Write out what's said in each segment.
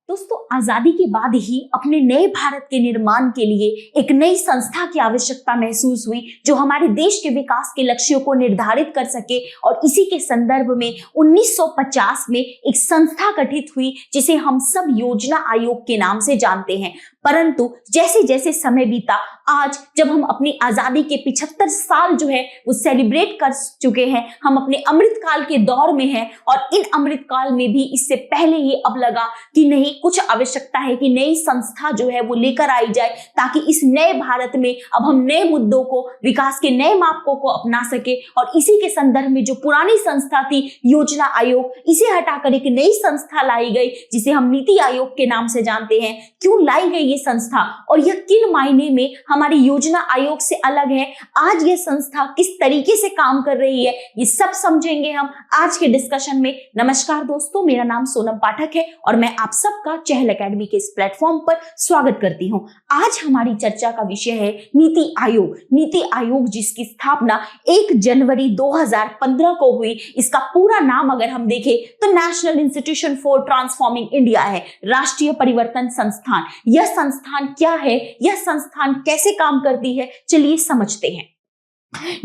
दोस्तों, आजादी के बाद ही अपने नए भारत के निर्माण के लिए एक नई संस्था की आवश्यकता महसूस हुई जो हमारे देश के विकास के लक्ष्यों को निर्धारित कर सके। और इसी के संदर्भ में 1950 में एक संस्था गठित हुई जिसे हम सब योजना आयोग के नाम से जानते हैं। परंतु जैसे जैसे समय बीता, आज जब हम अपनी आजादी के 75 साल जो है वो सेलिब्रेट कर चुके हैं, हम अपने अमृतकाल के दौर में हैं। और इन अमृतकाल में भी इससे पहले ही अब लगा कि नहीं, कुछ आवश्यकता है कि नई संस्था जो है वो लेकर आई जाए ताकि इस नए भारत में अब हम नए मुद्दों को, विकास के नए मापकों को अपना सके। और इसी के संदर्भ में जो पुरानी संस्था थी योजना आयोग, इसे हटाकर एक नई संस्था लाई गई जिसे हम नीति आयोग के नाम से जानते हैं। क्यों लाई गई ये संस्था और यह किन मायने में हमारी योजना आयोग से अलग है, आज यह संस्था किस तरीके से काम कर रही है, ये सब समझेंगे हम आज के डिस्कशन में। नमस्कार दोस्तों, मेरा नाम सोनम पाठक है और मैं आप सबका चहल एकेडमी के इस प्लेटफॉर्म पर स्वागत करती हूं। आज हमारी चर्चा का विषय है नीति आयोग। नीति आयोग जिसकी स्थापना 1 जनवरी 2015 को हुई। इसका पूरा नाम अगर हम देखें तो national institution for transforming India है, राष्ट्रीय परिवर्तन संस्थान। यह संस्थान क्या है, यह संस्थान कैसे काम करती है, चलिए समझते हैं।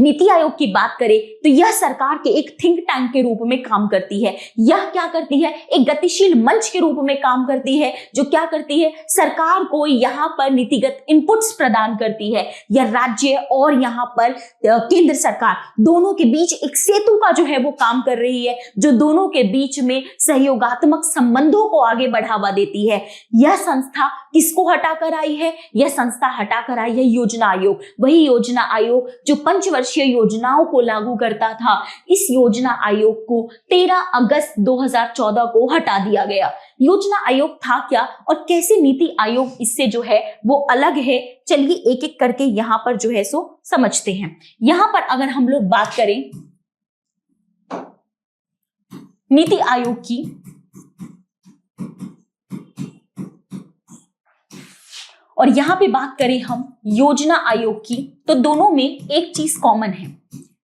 नीति आयोग की बात करें तो यह सरकार के एक थिंक टैंक के रूप में काम करती है। यह क्या करती है, एक गतिशील मंच के रूप में काम करती है जो क्या करती है, सरकार को यहाँ पर नीतिगत इनपुट्स प्रदान करती है। यह राज्य और यहाँ पर केंद्र सरकार दोनों के बीच एक सेतु का जो है वो काम कर रही है, जो दोनों के बीच में सहयोगात्मक संबंधों को आगे बढ़ावा देती है। यह संस्था किसको हटाकर आई है, यह संस्था हटाकर आई है योजना आयोग। वही योजना आयोग जो पंचवर्षीय योजनाओं को लागू करता था। इस योजना आयोग को 13 अगस्त 2014 को हटा दिया गया। योजना आयोग था क्या और कैसे नीति आयोग इससे जो है वो अलग है, चलिए एक एक करके यहां पर जो है सो समझते हैं। यहां पर अगर हम लोग बात करें नीति आयोग की, और यहां पे बात करें हम योजना आयोग की, तो दोनों में एक चीज कॉमन है।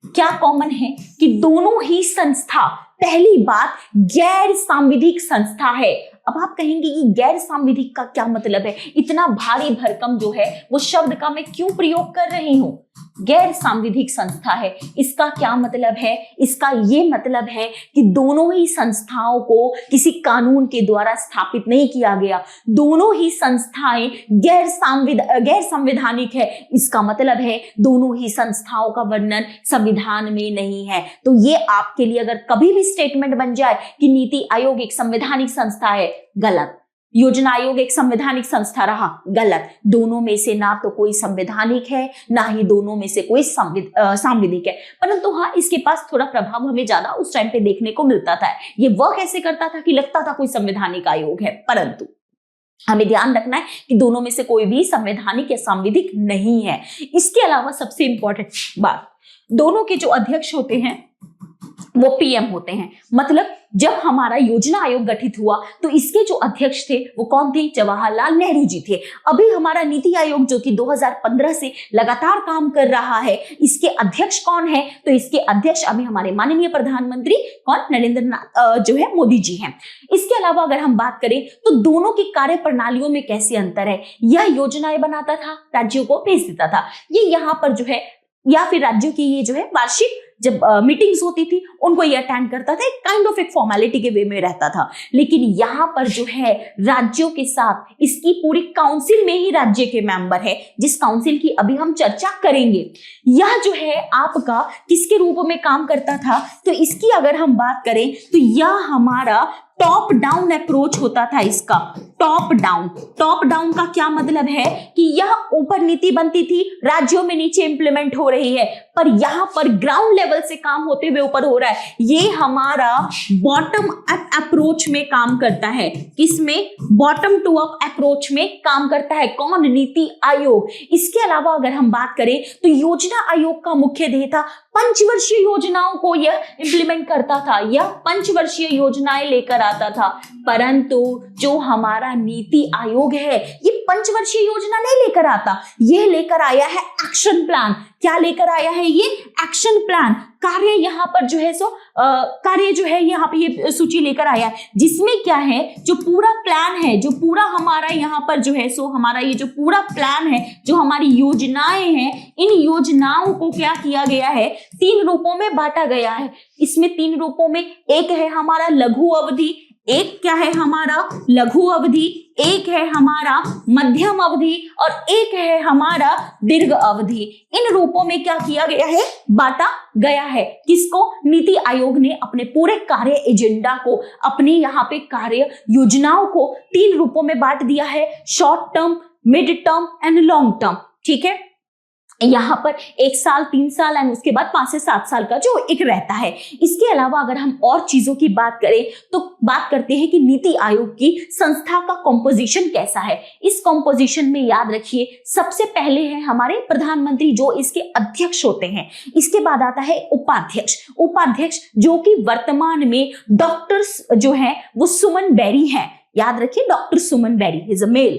क्या कॉमन है कि दोनों ही संस्था, पहली बात, गैर सांविधिक संस्था है। अब आप कहेंगे कि गैर सांविधिक का क्या मतलब है, इतना भारी भरकम जो है वो शब्द का मैं क्यों प्रयोग कर रही हूं। गैर सांविधिक संस्था है, इसका क्या मतलब है, इसका ये मतलब है कि दोनों ही संस्थाओं को किसी कानून के द्वारा स्थापित नहीं किया गया। दोनों ही संस्थाएं गैर संवैधानिक है। इसका मतलब है दोनों ही संस्थाओं का वर्णन संविधान में नहीं है। तो ये आपके लिए अगर कभी भी स्टेटमेंट बन जाए कि नीति आयोग एक संवैधानिक संस्था है, गलत। योजना आयोग एक संवैधानिक संस्था रहा, गलत। दोनों में से ना तो कोई संवैधानिक है, ना ही दोनों में से कोई सांविधिक है। परंतु हाँ, इसके पास थोड़ा प्रभाव हमें ज्यादा उस टाइम पे देखने को मिलता था। ये वह कैसे करता था कि लगता था कोई संवैधानिक आयोग है, परंतु हमें ध्यान रखना है कि दोनों में से कोई भी संवैधानिक या सांविधिक नहीं है। इसके अलावा सबसे इंपॉर्टेंट बात, दोनों के जो अध्यक्ष होते हैं वो पीएम होते हैं। मतलब जब हमारा योजना आयोग गठित हुआ तो इसके जो अध्यक्ष थे वो कौन थे, जवाहरलाल नेहरू जी थे। अभी हमारा नीति आयोग जो कि 2015 से लगातार काम कर रहा है, इसके अध्यक्ष कौन है, तो इसके अध्यक्ष अभी हमारे माननीय प्रधानमंत्री कौन, नरेंद्र नाथ जो है मोदी जी हैं। इसके अलावा अगर हम बात करें तो दोनों की कार्य प्रणालियों में कैसे अंतर है। यह योजनाएं बनाता था, राज्यों को भेज देता था। ये यहाँ पर जो है, या फिर राज्यों की ये जो है वार्षिक जब मीटिंग्स होती थी उनको ये अटेंड करता था, एक काइंड ऑफ एक फॉर्मेलिटी के वे में रहता था। लेकिन यहाँ पर जो है राज्यों के साथ इसकी पूरी काउंसिल में ही राज्य के मेंबर है, जिस काउंसिल की अभी हम चर्चा करेंगे। यह जो है आपका किसके रूप में काम करता था, तो इसकी अगर हम बात करें तो यह हमारा टॉप डाउन अप्रोच होता था। इसका टॉप डाउन का क्या मतलब है कि यह ऊपर नीति बनती थी, राज्यों में नीचे इंप्लीमेंट हो रही है, पर यहां पर ग्राउंड लेवल से काम होते हुए ऊपर हो रहा है। ये हमारा बॉटम अप अप्रोच में काम करता है। किसमें, बॉटम टू अप अप्रोच में काम करता है। कौन, नीति आयोग। इसके अलावा अगर हम बात करें तो योजना आयोग का मुख्य ध्येय था पंचवर्षीय योजनाओं को यह इंप्लीमेंट करता था, यह पंचवर्षीय योजनाएं लेकर आता था। परंतु जो हमारा नीति आयोग है ये पंचवर्षीय योजना नहीं लेकर आता, ये लेकर आया है एक्शन प्लान। क्या लेकर आया है ये? Action plan. कार्य यहाँ पर जो है कार्य जो है यहाँ पे ये सूची लेकर आया है, जिसमें क्या है, जो पूरा प्लान है, जो पूरा हमारा यहाँ पर जो है हमारा ये जो पूरा प्लान है, जो हमारी योजनाएं हैं, इन योजनाओं को क्या किया गया है, 3 रूपों में बांटा गया है। इसमें 3 रूपों में, एक है हमारा लघु अवधि, एक क्या है हमारा लघु अवधि, एक है हमारा मध्यम अवधि और एक है हमारा दीर्घ अवधि। इन रूपों में क्या किया गया है, बांटा गया है। किसको? नीति आयोग ने अपने पूरे कार्य एजेंडा को, अपने यहाँ पे कार्य योजनाओं को 3 रूपों में बांट दिया है, short term, mid term and long term. ठीक है, यहाँ पर 1 साल, 3 साल एंड उसके बाद 5 से 7 साल का जो एक रहता है। इसके अलावा अगर हम और चीजों की बात करें तो बात करते हैं कि नीति आयोग की संस्था का कॉम्पोजिशन कैसा है। इस कॉम्पोजिशन में याद रखिए, सबसे पहले है हमारे प्रधानमंत्री जो इसके अध्यक्ष होते हैं। इसके बाद आता है उपाध्यक्ष। उपाध्यक्ष जो कि वर्तमान में डॉक्टर जो है वो सुमन बेरी है। याद रखिए, doctor Suman Bery is a male.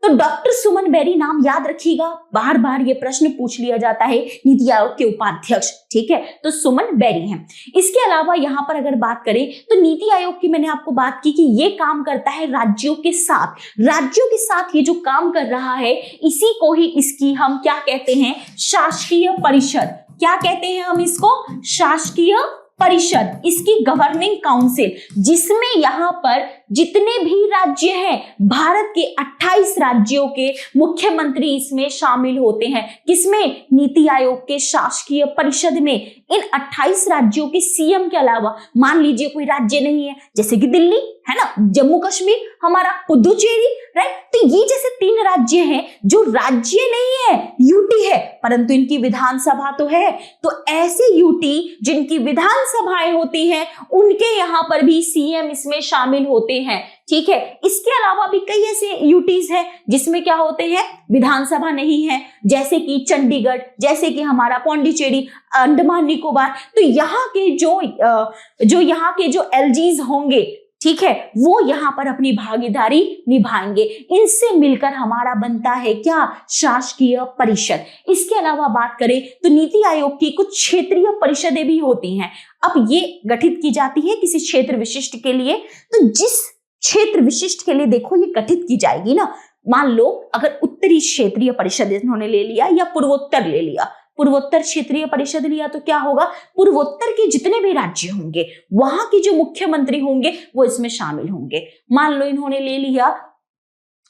तो डॉक्टर सुमन बेरी नाम याद रखिएगा, बार बार ये प्रश्न पूछ लिया जाता है, नीति आयोग के उपाध्यक्ष। ठीक है, तो सुमन बेरी हैं। इसके अलावा यहाँ पर अगर बात करें तो नीति आयोग की मैंने आपको बात की कि ये काम करता है राज्यों के साथ। राज्यों के साथ ये जो काम कर रहा है, इसी को ही इसकी हम क्या कहते हैं, शासकीय परिषद। क्या कहते हैं हम इसको? शासकीय परिषद, इसकी गवर्निंग काउंसिल, जिसमें यहाँ पर जितने भी राज्य हैं, भारत के 28 राज्यों के मुख्यमंत्री इसमें शामिल होते हैं। किसमें? नीति आयोग के शासकीय परिषद में। इन 28 राज्यों के सीएम के अलावा, मान लीजिए कोई राज्य नहीं है, जैसे कि दिल्ली है ना, जम्मू कश्मीर हमारा, पुदुचेरी, राइट, तो ये जैसे 3 राज्य हैं जो राज्य नहीं है, यूटी है, परंतु इनकी विधानसभा तो है। तो ऐसे यूटी जिनकी विधानसभाएं होती हैं, उनके यहाँ पर भी सीएम इसमें शामिल होते हैं। ठीक है, इसके अलावा भी कई ऐसे यूटीज हैं जिसमें क्या होते हैं, विधानसभा नहीं है, जैसे कि चंडीगढ़, जैसे कि हमारा पौंडीचेरी, अंडमान निकोबार। तो यहाँ के जो एलजीज होंगे, ठीक है, वो यहाँ पर अपनी भागीदारी निभाएंगे। इनसे मिलकर हमारा बनता है क्या? शासकीय परिषद। इसके अलावा बात करें तो नीति आयोग की कुछ क्षेत्रीय परिषदें भी होती हैं। अब ये गठित की जाती है किसी क्षेत्र विशिष्ट के लिए। तो जिस क्षेत्र विशिष्ट के लिए देखो ये गठित की जाएगी ना, मान लो अगर उत्तरी क्षेत्रीय परिषद इन्होंने ले लिया या पूर्वोत्तर ले लिया, पूर्वोत्तर क्षेत्रीय परिषद लिया, तो क्या होगा, पूर्वोत्तर के जितने भी राज्य होंगे वहां के जो मुख्यमंत्री होंगे वो इसमें शामिल होंगे। मान लो इन्होंने ले लिया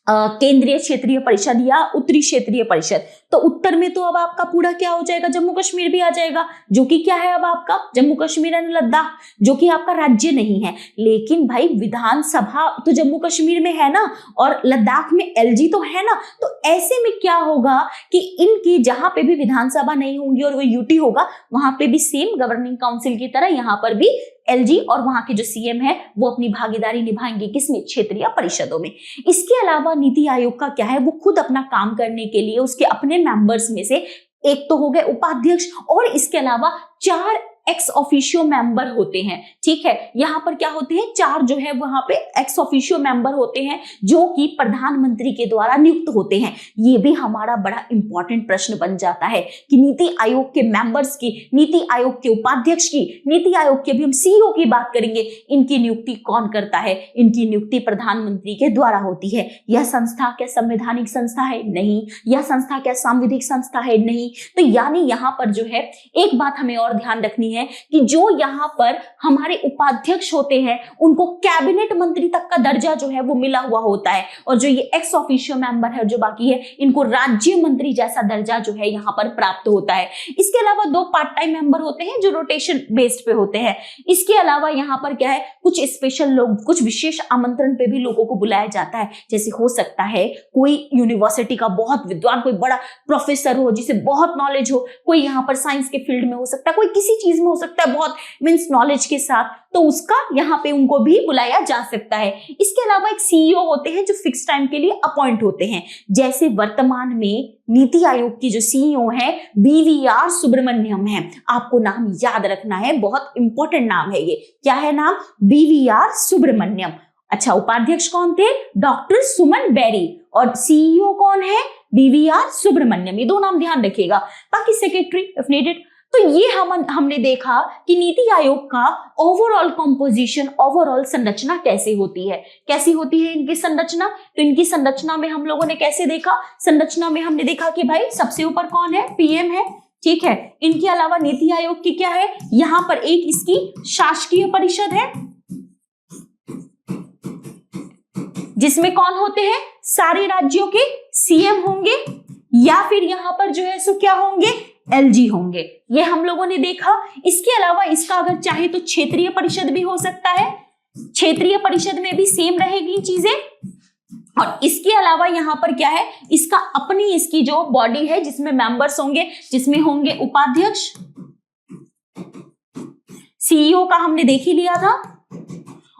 केंद्रीय क्षेत्रीय परिषद या उत्तरी क्षेत्रीय परिषद, तो उत्तर में तो अब आपका पूरा क्या हो जाएगा, जम्मू कश्मीर भी आ जाएगा, जो कि क्या है अब आपका जम्मू कश्मीर एंड लद्दाख, जो कि आपका राज्य नहीं है। लेकिन भाई विधानसभा तो जम्मू कश्मीर में है ना, और लद्दाख में एलजी तो है ना, तो ऐसे में क्या होगा कि इनकी जहां पे भी विधानसभा नहीं होंगी और वो यूटी होगा, वहां पे भी सेम गवर्निंग काउंसिल की तरह यहाँ पर भी एलजी और वहां के जो सीएम है वो अपनी भागीदारी निभाएंगे, किसमें, क्षेत्रीय परिषदों में। इसके अलावा नीति आयोग का क्या है, वो खुद अपना काम करने के लिए उसके अपने मेंबर्स में से एक तो हो गए उपाध्यक्ष, और इसके अलावा 4 एक्स ऑफिशियो मेंबर होते हैं। ठीक है, यहाँ पर क्या होते हैं, 4 जो है वहां पे एक्स ऑफिशियो मेंबर होते हैं जो कि प्रधानमंत्री के द्वारा नियुक्त होते हैं। ये भी हमारा बड़ा इंपॉर्टेंट प्रश्न बन जाता है कि नीति आयोग के मेंबर्स की, नीति आयोग के उपाध्यक्ष की, नीति आयोग के अभी हम सीईओ की बात करेंगे, इनकी नियुक्ति कौन करता है? इनकी नियुक्ति प्रधानमंत्री के द्वारा होती है। यह संस्था क्या संवैधानिक संस्था है? नहीं। यह संस्था क्या सांविधिक संस्था है? नहीं। तो यानी यहाँ पर जो है एक बात हमें और ध्यान रखनी है कि जो यहाँ पर हमारे उपाध्यक्ष होते हैं उनको कैबिनेट मंत्री तक का दर्जा जो है वो मिला हुआ होता है, और जो ये एक्स ऑफिशियो मेंबर है जो बाकी है, इनको राज्य मंत्री जैसा दर्जा जो है यहाँ पर प्राप्त होता है। इसके अलावा 2 पार्ट टाइम मेंबर होते हैं जो रोटेशन बेस्ड पे होते हैं। इसके अलावा यहाँ पर क्या है, कुछ स्पेशल लोग, कुछ विशेष आमंत्रण पे भी लोगों को बुलाया जाता है। जैसे हो सकता है कोई यूनिवर्सिटी का बहुत विद्वान, कोई बड़ा प्रोफेसर हो जिसे बहुत नॉलेज हो, कोई यहाँ पर साइंस के फील्ड में हो सकता है, कोई किसी चीज में हो सकता है बहुत मींस नॉलेज के साथ, तो उसका यहाँ पे उनको भी बुलाया जा सकता है। इसके अलावा एक सीईओ होते हैं जो फिक्स टाइम के लिए अपॉइंट होते हैं। जैसे वर्तमान में नीति आयोग की जो सीईओ है बीवीआर सुब्रमण्यम है, आपको नाम याद रखना है, बहुत इंपॉर्टेंट नाम है ये। क्या है नाम? बीवीआर सुब्रमण्यम। अच्छा, उपाध्यक्ष कौन थे? Doctor Suman berry. और सीईओ कौन है? बीवीआर सुब्रमण्यम। ये दो नाम ध्यान रखिएगा। बाकी सेक्रेटरी इफ नीडेड। तो ये हमने देखा कि नीति आयोग का ओवरऑल कंपोजिशन, ओवरऑल संरचना कैसे होती है, कैसी होती है इनकी संरचना। तो इनकी संरचना में हम लोगों ने कैसे देखा, संरचना में हमने देखा कि भाई सबसे ऊपर कौन है? पीएम है, ठीक है। इनके अलावा नीति आयोग की क्या है? यहां पर एक इसकी शासकीय परिषद है जिसमें कौन होते हैं? सारे राज्यों के सीएम होंगे, या फिर यहां पर जो है सो क्या होंगे? एलजी होंगे। ये हम लोगों ने देखा। इसके अलावा इसका अगर चाहे तो क्षेत्रीय परिषद भी हो सकता है, क्षेत्रीय परिषद में भी सेम रहेगी चीजें। और इसके अलावा यहां पर क्या है? इसका अपनी इसकी जो बॉडी है जिसमें मेंबर्स होंगे, जिसमें होंगे उपाध्यक्ष, सीईओ का हमने देख ही लिया था,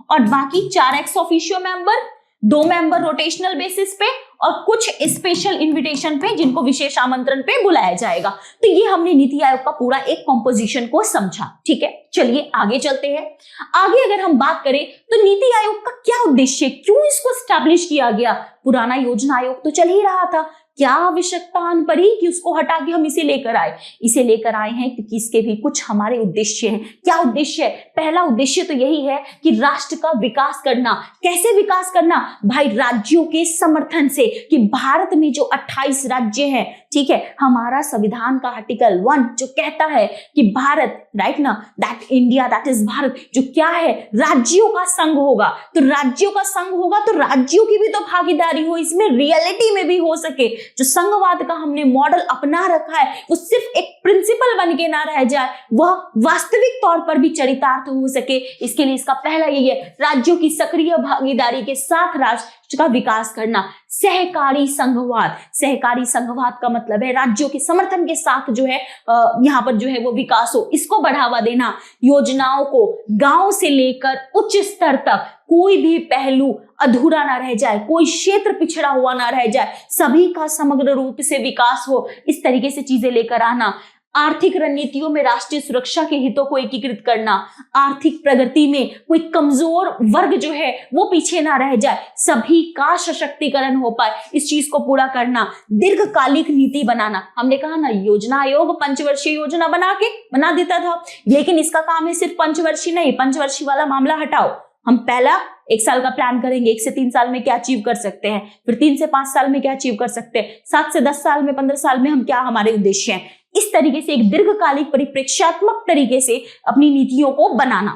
और बाकी 4 ex officio member, 2 member rotational basis पे, और कुछ स्पेशल इनविटेशन पे जिनको विशेष आमंत्रण पे बुलाया जाएगा। तो ये हमने नीति आयोग का पूरा एक कॉम्पोजिशन को समझा, ठीक है। चलिए आगे चलते हैं। आगे अगर हम बात करें तो नीति आयोग का क्या उद्देश्य, क्यों इसको स्टैब्लिश किया गया? पुराना योजना आयोग तो चल ही रहा था, क्या आवश्यकता आन पड़ी कि उसको हटा के हम इसे लेकर आए? इसे लेकर आए हैं क्योंकि इसके भी कुछ हमारे उद्देश्य हैं। क्या उद्देश्य है? पहला उद्देश्य तो यही है कि राष्ट्र का विकास करना। कैसे विकास करना? भाई राज्यों के समर्थन से, कि भारत में जो 28 राज्य हैं, ठीक है, हमारा संविधान का आर्टिकल 1 जो कहता है कि भारत, राइट ना, that India, that is Bharat, जो क्या है? राज्यों का संघ होगा। तो राज्यों का संघ होगा तो राज्यों की भी तो भागीदारी हो, इसमें रियलिटी में भी हो सके। जो संघवाद का हमने मॉडल अपना रखा है वो सिर्फ एक प्रिंसिपल बन के ना रह जाए, वह वास्तविक तौर पर भी चरितार्थ हो सके। इसके लिए इसका पहला यही है, राज्यों की सक्रिय भागीदारी के साथ राष्ट्र का विकास करना। सहकारी संघवाद, सहकारी संघवाद का मतलब है राज्यों के समर्थन के साथ जो है यहाँ पर जो है वो विकास हो, इसको बढ़ावा देना। योजनाओं को गांव से लेकर उच्च स्तर तक कोई भी पहलू अधूरा ना रह जाए, कोई क्षेत्र पिछड़ा हुआ ना रह जाए, सभी का समग्र रूप से विकास हो, इस तरीके से चीजें लेकर आना। आर्थिक रणनीतियों में राष्ट्रीय सुरक्षा के हितों को एकीकृत करना। आर्थिक प्रगति में कोई कमजोर वर्ग जो है वो पीछे ना रह जाए, सभी का सशक्तिकरण हो पाए, इस चीज को पूरा करना। दीर्घकालिक नीति बनाना। हमने कहा ना, योजना आयोग पंचवर्षीय योजना बना देता था, लेकिन इसका काम है सिर्फ पंचवर्षीय नहीं, पंचवर्षीय वाला मामला हटाओ। हम पहला 1 साल का प्लान करेंगे, 1 से 3 साल में क्या अचीव कर सकते हैं, फिर 3 से 5 साल में क्या अचीव कर सकते हैं, 7 से 10 साल में, 15 साल में हम क्या हमारे उद्देश्य हैं। इस तरीके से एक दीर्घकालिक परिप्रेक्ष्यात्मक तरीके से अपनी नीतियों को बनाना।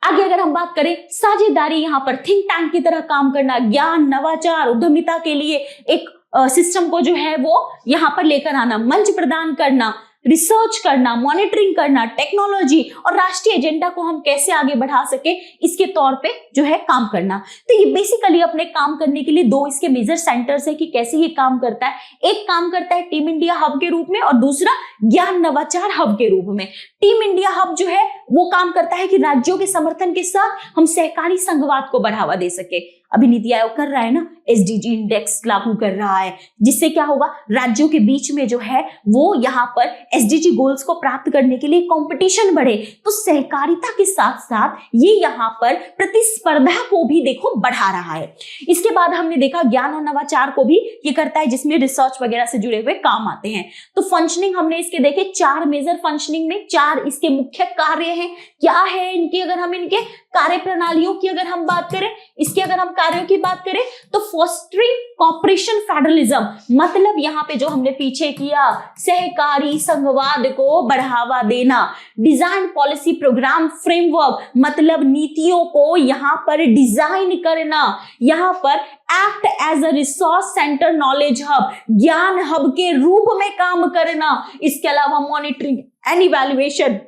आगे अगर हम बात करें साझेदारी, यहां पर थिंक टैंक की तरह काम करना, ज्ञान, नवाचार, उद्यमिता के लिए एक सिस्टम को जो है वो यहां पर लेकर आना, मंच प्रदान करना, रिसर्च करना, मॉनिटरिंग करना, टेक्नोलॉजी और राष्ट्रीय एजेंडा को हम कैसे आगे बढ़ा सके इसके तौर पे जो है काम करना। तो ये बेसिकली अपने काम करने के लिए 2 इसके मेजर सेंटर्स है कि कैसे ये काम करता है। एक काम करता है टीम इंडिया हब के रूप में और दूसरा ज्ञान नवाचार हब के रूप में। टीम इंडिया हब जो है वो काम करता है कि राज्यों के समर्थन के साथ हम सहकारी संघवाद को बढ़ावा दे सके। अभी नीति आयोग कर रहा है ना, एसडीजी इंडेक्स लागू कर रहा है, जिससे क्या होगा, राज्यों के बीच में जो है वो यहाँ पर एसडीजी गोल्स को प्राप्त करने के लिए कंपटीशन बढ़े। तो सहकारिता के साथ साथ ये यहाँ पर प्रतिस्पर्धा को भी देखो बढ़ा रहा है। इसके बाद हमने देखा ज्ञान और नवाचार को भी ये करता है, जिसमें रिसर्च वगैरह से जुड़े हुए काम आते हैं। तो फंक्शनिंग हमने इसके देखे 4 मेजर फंक्शनिंग में 4 इसके मुख्य कार्य हैं। क्या है इनकी, अगर हम इनके कार्य प्रणालियों की अगर हम बात करें, इसके अगर हम कार्यों की बात करें तो फोस्टरिंग कॉपरेशन फेडरलिज्म, मतलब यहाँ पे जो हमने पीछे किया सहकारी संघवाद को बढ़ावा देना। डिजाइन पॉलिसी प्रोग्राम फ्रेमवर्क, मतलब नीतियों को यहाँ पर डिजाइन करना, यहाँ पर act as a resource centre knowledge hub, ज्ञान हब के रूप में काम करना। इसके अलावा मॉनिटरिंग एंड इवैल्यूएशन,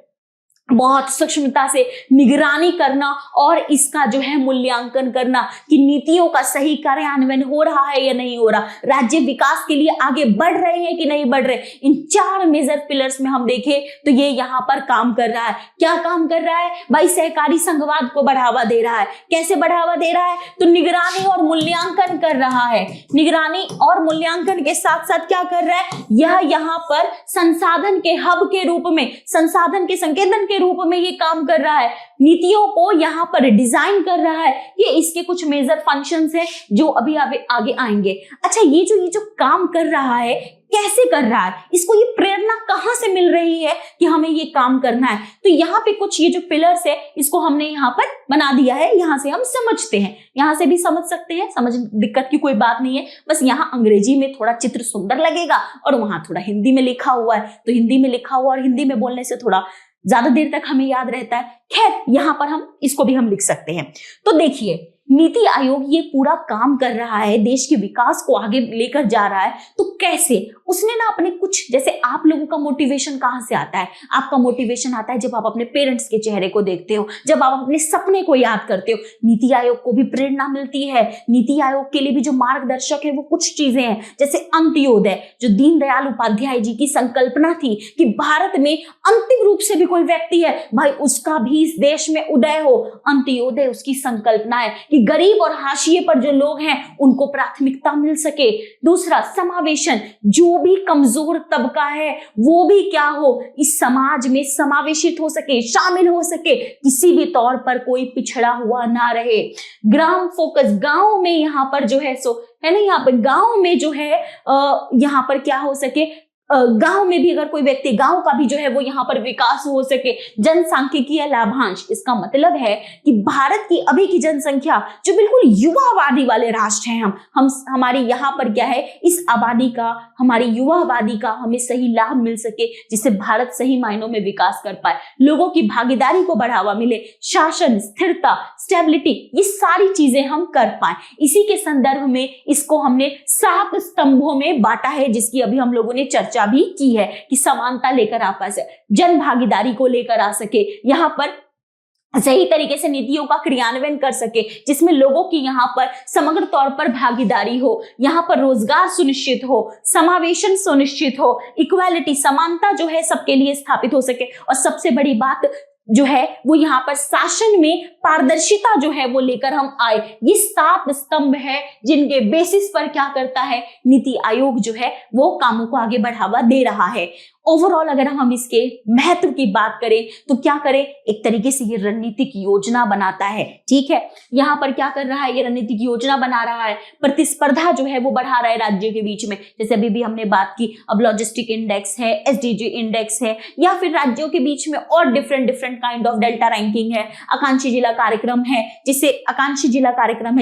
बहुत सूक्ष्मता से निगरानी करना और इसका जो है मूल्यांकन करना कि नीतियों का सही कार्यान्वयन हो रहा है या नहीं हो रहा, राज्य विकास के लिए आगे बढ़ रहे हैं कि नहीं बढ़ रहे। इन 4 मेजर पिलर्स में हम देखें तो ये यहाँ पर काम कर रहा है। क्या काम कर रहा है भाई? सहकारी संघवाद को बढ़ावा दे रहा है। कैसे बढ़ावा दे रहा है? तो निगरानी और मूल्यांकन कर रहा है। निगरानी और मूल्यांकन के साथ साथ क्या कर रहा है? यह यहाँ पर संसाधन के हब के रूप में, संसाधन के संकेतन के के रूप में ये काम कर रहा है, नीतियों को यहाँ पर डिजाइन कर रहा है। ये इसके कुछ मेजर फंक्शंस हैं जो अभी आगे आएंगे। अच्छा, ये जो काम कर रहा है कैसे कर रहा है, इसको ये प्रेरणा कहाँ से मिल रही है कि हमें ये काम करना है। तो यहाँ पे कुछ ये जो पिलर्स है इसको हमने यहाँ पर बना दिया है, यहाँ से हम समझते हैं, यहाँ से भी समझ सकते हैं, समझ दिक्कत की कोई बात नहीं है। बस यहाँ अंग्रेजी में थोड़ा चित्र सुंदर लगेगा और वहां थोड़ा हिंदी में लिखा हुआ है, तो हिंदी में लिखा हुआ और हिंदी में बोलने से थोड़ा ज्यादा देर तक हमें याद रहता है। खैर, यहाँ पर हम इसको भी हम लिख सकते हैं। तो देखिए, नीति आयोग ये पूरा काम कर रहा है, देश के विकास को आगे लेकर जा रहा है। तो कैसे? उसने ना अपने कुछ, जैसे आप लोगों का मोटिवेशन कहाँ से आता है? आपका मोटिवेशन आता है जब आप अपने पेरेंट्स के चेहरे को देखते हो, जब आप अपने सपने को याद करते हो। नीति आयोग को भी प्रेरणा मिलती है। नीति आयोग के लिए भी जो मार्गदर्शक है वो कुछ चीजें हैं, जैसे अंत्योदय, जो दीनदयाल उपाध्याय जी की संकल्पना थी कि भारत में अंतिम रूप से भी कोई व्यक्ति है भाई, उसका भी इस देश में उदय हो। अंत्योदय उसकी संकल्पना है कि गरीब और हाशिए पर जो लोग हैं उनको प्राथमिकता मिल सके। दूसरा, समावेशन, जो भी कमजोर तबका है वो भी क्या हो, इस समाज में समावेशित हो सके, शामिल हो सके, किसी भी तौर पर कोई पिछड़ा हुआ ना रहे। ग्राम फोकस, गांव में यहाँ पर जो है सो है ना, यहाँ पर गांव में जो है यहाँ पर क्या हो सके, गांव में भी अगर कोई व्यक्ति, गांव का भी जो है वो यहाँ पर विकास हो सके। जनसांख्यिकीय लाभांश, इसका मतलब है कि भारत की अभी की जनसंख्या जो बिल्कुल युवा आबादी वाले राष्ट्र हैं, हम हमारी यहाँ पर क्या है, इस आबादी का, हमारी युवा आबादी का हमें सही लाभ मिल सके, जिससे भारत सही मायनों में विकास कर पाए, लोगों की भागीदारी को बढ़ावा मिले, शासन, स्थिरता, स्टेबिलिटी, ये सारी चीजें हम कर पाए। इसी के संदर्भ में इसको हमने 7 स्तंभों में बांटा है, जिसकी अभी हम लोगों ने चर्चा भी की है कि समानता लेकर आ पाए, जन भागीदारी को लेकर आ सके, यहाँ पर सही तरीके से नीतियों का क्रियान्वयन कर सके, जिसमें लोगों की यहाँ पर समग्र तौर पर भागीदारी हो, यहाँ पर रोजगार सुनिश्चित हो, समावेशन सुनिश्चित हो, इक्वालिटी, समानता जो है सबके लिए स्थापित हो सके, और सबसे बड़ी बात जो है वो यहाँ पर शासन में पारदर्शिता जो है वो लेकर हम आए। ये 7 स्तंभ है जिनके बेसिस पर क्या करता है, नीति आयोग जो है वो कामों को आगे बढ़ावा दे रहा है। ओवरऑल अगर हम इसके महत्व की बात करें तो क्या करें, एक तरीके से ये रणनीतिक योजना बनाता है। ठीक है, यहाँ पर क्या कर रहा है, ये रणनीतिक योजना बना रहा है, प्रतिस्पर्धा जो है वो बढ़ा रहा है राज्यों के बीच में। जैसे अभी भी हमने बात की, अब लॉजिस्टिक इंडेक्स है, एसडीजी इंडेक्स है, या फिर राज्यों के बीच में और different kind of delta ranking है, आकांक्षी जिला कार्यक्रम है,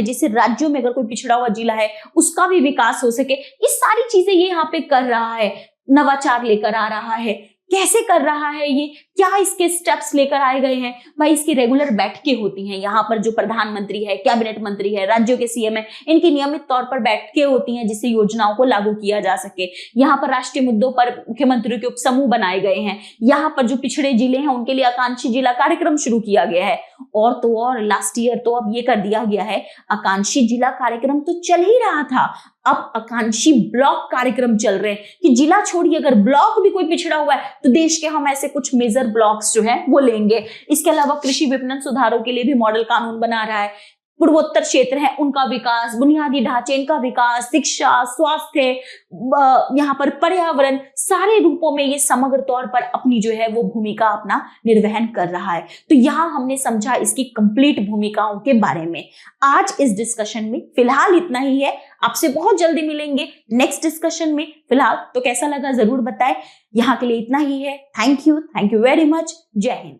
जिससे राज्यों में अगर कोई पिछड़ा हुआ जिला है उसका भी विकास हो सके। ये सारी चीजें ये यहाँ पे कर रहा है, नवाचार लेकर आ रहा है। कैसे कर रहा है ये, क्या इसके स्टेप्स लेकर आए गए हैं? भाई, इसकी रेगुलर बैठकें होती हैं, यहाँ पर जो प्रधानमंत्री है, कैबिनेट मंत्री है, राज्यों के सीएम है, इनकी नियमित तौर पर बैठकें होती हैं जिससे योजनाओं को लागू किया जा सके। यहाँ पर राष्ट्रीय मुद्दों पर मुख्यमंत्रियों के उपसमूह बनाए गए हैं। यहाँ पर जो पिछड़े जिले हैं उनके लिए आकांक्षी जिला कार्यक्रम शुरू किया गया है। और तो और लास्ट ईयर तो अब ये कर दिया गया है, आकांक्षी जिला कार्यक्रम तो चल ही रहा था, अब आकांक्षी ब्लॉक कार्यक्रम चल रहे हैं कि जिला छोड़िए, अगर ब्लॉक भी कोई पिछड़ा हुआ है तो देश के हम ऐसे कुछ मेजर ब्लॉक्स जो हैं वो लेंगे। इसके अलावा कृषि विपणन सुधारों के लिए भी मॉडल कानून बना रहा है। पूर्वोत्तर क्षेत्र है उनका विकास, बुनियादी ढांचे इनका विकास, शिक्षा, स्वास्थ्य, यहाँ पर पर्यावरण, सारे रूपों में ये समग्र तौर पर अपनी जो है वो भूमिका अपना निर्वहन कर रहा है। तो यहाँ हमने समझा इसकी कंप्लीट भूमिकाओं के बारे में। आज इस डिस्कशन में फिलहाल इतना ही है, आपसे बहुत जल्दी मिलेंगे नेक्स्ट डिस्कशन में। फिलहाल तो कैसा लगा जरूर बताएं। यहाँ के लिए इतना ही है। Thank you very much. जय हिंद।